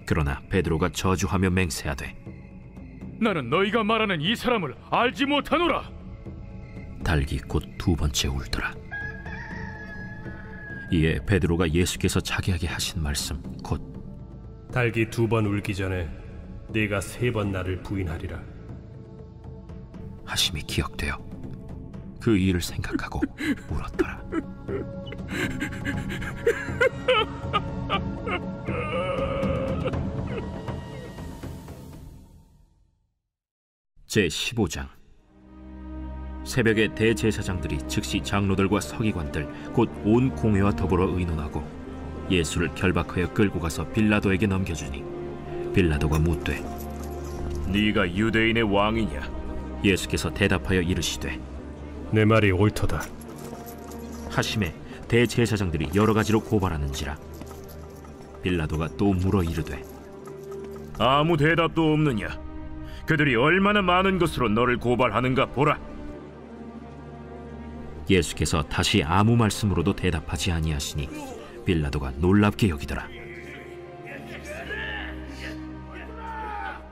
그러나 베드로가 저주하며 맹세하되 나는 너희가 말하는 이 사람을 알지 못하노라. 달기 곧 두 번째 울더라. 이에 베드로가 예수께서 자기에게 하신 말씀 곧 달기 두 번 울기 전에 네가 세 번 나를 부인하리라 하심이 기억되어 그 일을 생각하고 울었더라. 제15장. 새벽에 대제사장들이 즉시 장로들과 서기관들 곧 온 공회와 더불어 의논하고 예수를 결박하여 끌고 가서 빌라도에게 넘겨주니 빌라도가 묻되 네가 유대인의 왕이냐? 예수께서 대답하여 이르시되 내 말이 옳도다 하심에 대제사장들이 여러 가지로 고발하는지라. 빌라도가 또 물어 이르되 아무 대답도 없느냐? 그들이 얼마나 많은 것으로 너를 고발하는가 보라. 예수께서 다시 아무 말씀으로도 대답하지 아니하시니 빌라도가 놀랍게 여기더라.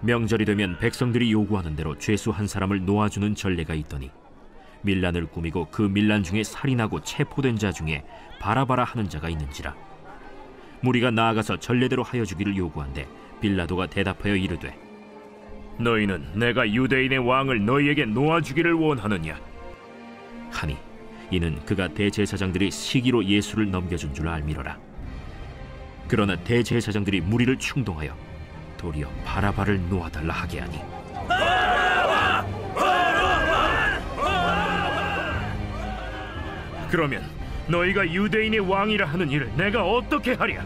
명절이 되면 백성들이 요구하는 대로 죄수 한 사람을 놓아주는 전례가 있더니 밀란을 꾸미고 그 밀란 중에 살인하고 체포된 자 중에 바라바라 하는 자가 있는지라. 무리가 나아가서 전례대로 하여 주기를 요구한데 빌라도가 대답하여 이르되 너희는 내가 유대인의 왕을 너희에게 놓아주기를 원하느냐? 하니 이는 그가 대제사장들이 시기로 예수를 넘겨준 줄 알미러라. 그러나 대제사장들이 무리를 충동하여 도리어 바라바를 놓아달라 하게 하니 그러면 너희가 유대인의 왕이라 하는 일을 내가 어떻게 하랴?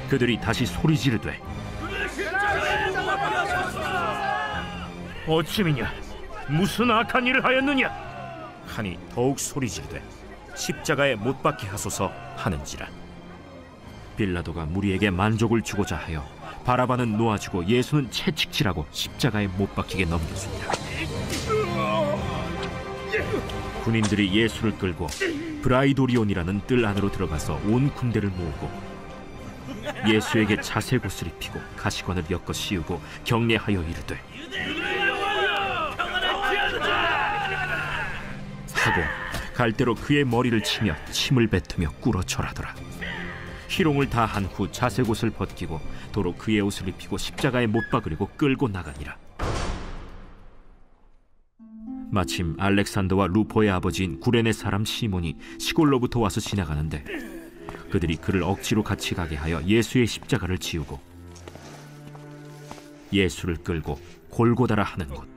그들이 다시 소리 지르되 어찌미냐? 무슨 악한 일을 하였느냐? 하니 더욱 소리 지르되 십자가에 못 박게 하소서 하는지라. 빌라도가 무리에게 만족을 주고자 하여 바라바는 놓아주고 예수는 채찍질하고 십자가에 못 박히게 넘겼습니다. 군인들이 예수를 끌고 브라이도리온이라는 뜰 안으로 들어가서 온 군대를 모으고 예수에게 자색옷을 입히고 가시관을 엮어 씌우고 경례하여 이르되 하고 갈대로 그의 머리를 치며 침을 뱉으며 꿇어 절하더라. 희롱을 다 한 후 자색옷을 벗기고 도로 그의 옷을 입히고 십자가에 못 박으려고 끌고 나가니라. 마침 알렉산더와 루포의 아버지인 구레네 사람 시몬이 시골로부터 와서 지나가는데 그들이 그를 억지로 같이 가게 하여 예수의 십자가를 지우고 예수를 끌고 골고다라 하는 곳,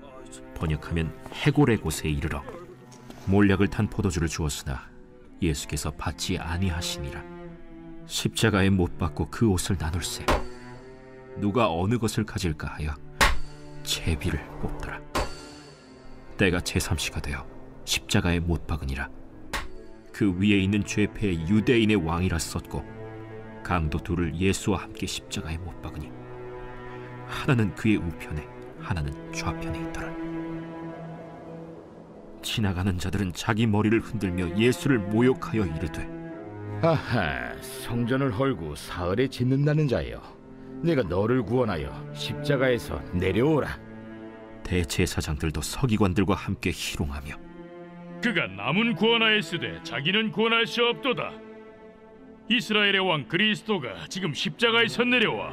번역하면 해골의 곳에 이르러 몰약을 탄 포도주를 주었으나 예수께서 받지 아니하시니라. 십자가에 못 박고 그 옷을 나눌세 누가 어느 것을 가질까 하여 제비를 뽑더라. 때가 제3시가 되어 십자가에 못 박으니라. 그 위에 있는 죄패의 유대인의 왕이라 썼고 강도 둘을 예수와 함께 십자가에 못 박으니 하나는 그의 우편에 하나는 좌편에 있더라. 지나가는 자들은 자기 머리를 흔들며 예수를 모욕하여 이르되 아하, 성전을 헐고 사흘에 짓는다는 자여, 내가 너를 구원하여 십자가에서 내려오라. 대제사장들도 서기관들과 함께 희롱하며 그가 남은 구원하였으되 자기는 구원할 수 없도다. 이스라엘의 왕 그리스도가 지금 십자가에서 내려와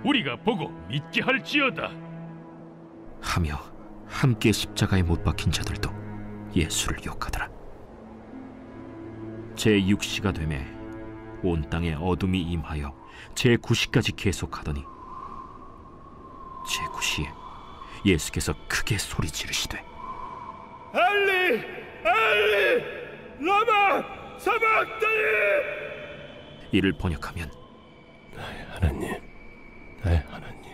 우리가 보고 믿게 할지어다 하며 함께 십자가에 못 박힌 자들도 예수를 욕하더라. 제6시가 되매 온 땅에 어둠이 임하여 제9시까지 계속하더니 제9시에 예수께서 크게 소리 지르시되 엘리 엘리 라마 사박다니, 이를 번역하면 나의 하나님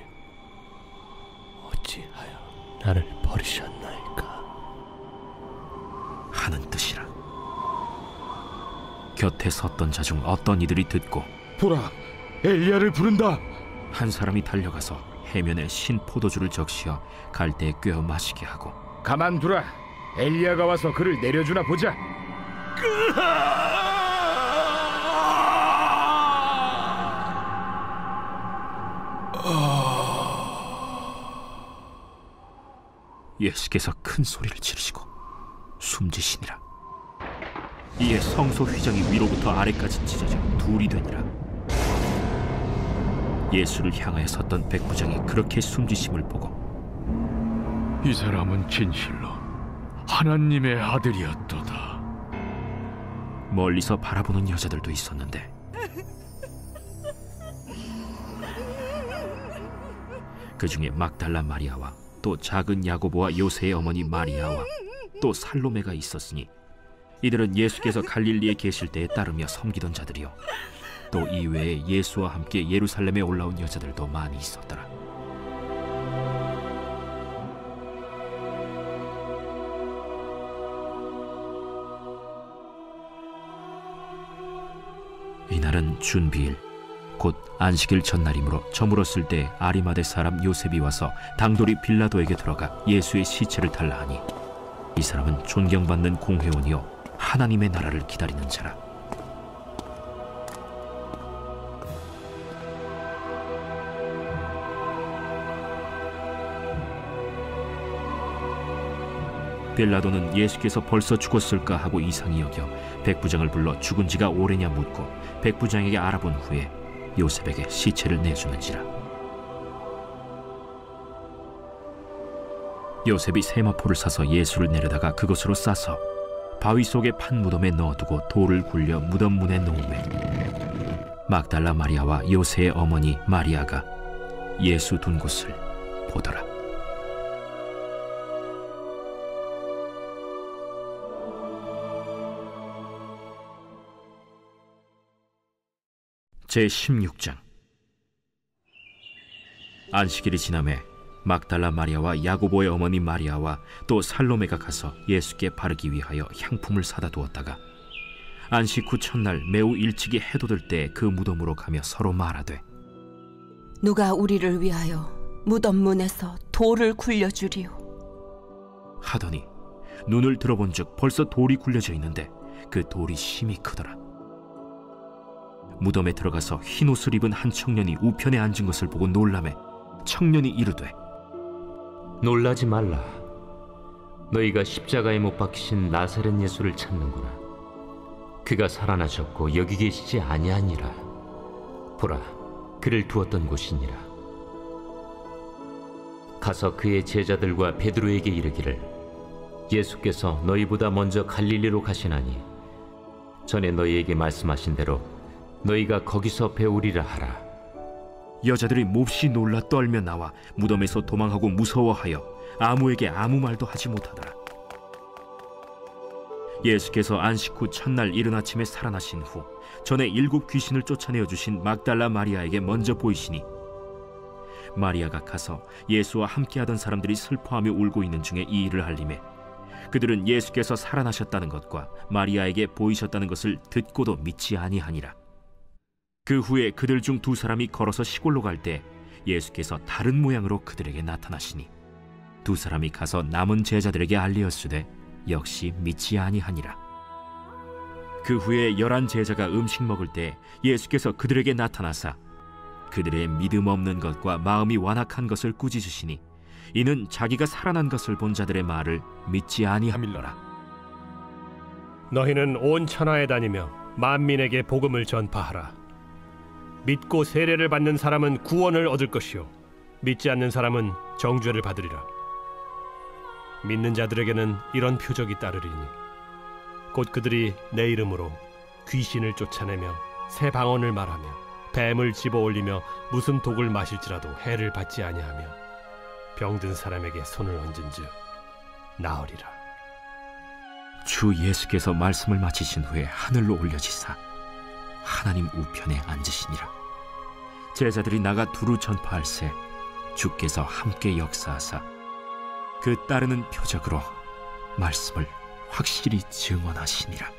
어찌하여 나를 버리셨나이까 하는 뜻이라. 곁에 섰던 자 중 어떤 이들이 듣고 보라, 엘리야를 부른다. 한 사람이 달려가서 해면에 신 포도주를 적시어 갈대에 꿰어 마시게 하고 가만두라, 엘리야가 와서 그를 내려주나 보자. 예수께서 큰 소리를 지르시고 숨지시니라. 이에 성소 휘장이 위로부터 아래까지 찢어져 둘이 되니라. 예수를 향하여 섰던 백부장이 그렇게 숨지심을 보고 이 사람은 진실로 하나님의 아들이었도다. 멀리서 바라보는 여자들도 있었는데 그 중에 막달라 마리아와 또 작은 야고보와 요새의 어머니 마리아와 또 살로메가 있었으니 이들은 예수께서 갈릴리에 계실 때에 따르며 섬기던 자들이요 또 이외에 예수와 함께 예루살렘에 올라온 여자들도 많이 있었더라. 이날은 준비일 곧 안식일 전날이므로 저물었을 때 아리마대 사람 요셉이 와서 당돌이 빌라도에게 들어가 예수의 시체를 달라 하니 이 사람은 존경받는 공회원이요 하나님의 나라를 기다리는 자라. 빌라도는 예수께서 벌써 죽었을까 하고 이상히 여겨 백부장을 불러 죽은 지가 오래냐 묻고 백부장에게 알아본 후에 요셉에게 시체를 내주는지라. 요셉이 세마포를 사서 예수를 내려다가 그것으로 싸서 바위 속의 판 무덤에 넣어두고 돌을 굴려 무덤 문에 놓으매 막달라 마리아와 요새의 어머니 마리아가 예수 둔 곳을 보더라. 제16장. 안식일이 지남에 막달라 마리아와 야고보의 어머니 마리아와 또 살로메가 가서 예수께 바르기 위하여 향품을 사다 두었다가 안식 후 첫날 매우 일찍이 해돋을 때 그 무덤으로 가며 서로 말하되, 누가 우리를 위하여 무덤 문에서 돌을 굴려주리요 하더니 눈을 들어본즉 벌써 돌이 굴려져 있는데 그 돌이 심히 크더라. 무덤에 들어가서 흰 옷을 입은 한 청년이 우편에 앉은 것을 보고 놀라매 청년이 이르되, 놀라지 말라. 너희가 십자가에 못 박히신 나사렛 예수를 찾는구나. 그가 살아나셨고 여기 계시지 아니하니라. 보라, 그를 두었던 곳이니라. 가서 그의 제자들과 베드로에게 이르기를, 예수께서 너희보다 먼저 갈릴리로 가시나니 전에 너희에게 말씀하신 대로 너희가 거기서 배우리라 하라. 여자들이 몹시 놀라 떨며 나와 무덤에서 도망하고 무서워하여 아무에게 아무 말도 하지 못하더라. 예수께서 안식 후 첫날 이른 아침에 살아나신 후 전에 7 귀신을 쫓아내어 주신 막달라 마리아에게 먼저 보이시니, 마리아가 가서 예수와 함께하던 사람들이 슬퍼하며 울고 있는 중에 이 일을 알림에 그들은 예수께서 살아나셨다는 것과 마리아에게 보이셨다는 것을 듣고도 믿지 아니하니라. 그 후에 그들 중 2 사람이 걸어서 시골로 갈 때 예수께서 다른 모양으로 그들에게 나타나시니 2 사람이 가서 남은 제자들에게 알리었으되 역시 믿지 아니하니라. 그 후에 11 제자가 음식 먹을 때 예수께서 그들에게 나타나사 그들의 믿음 없는 것과 마음이 완악한 것을 꾸짖으시니 이는 자기가 살아난 것을 본 자들의 말을 믿지 아니함일러라. 너희는 온 천하에 다니며 만민에게 복음을 전파하라. 믿고 세례를 받는 사람은 구원을 얻을 것이요 믿지 않는 사람은 정죄를 받으리라. 믿는 자들에게는 이런 표적이 따르리니 곧 그들이 내 이름으로 귀신을 쫓아내며 새 방언을 말하며 뱀을 집어올리며 무슨 독을 마실지라도 해를 받지 아니하며 병든 사람에게 손을 얹은즉 나으리라. 주 예수께서 말씀을 마치신 후에 하늘로 올려지사 하나님 우편에 앉으시니라. 제자들이 나가 두루 전파할새 주께서 함께 역사하사 그 따르는 표적으로 말씀을 확실히 증언하시니라.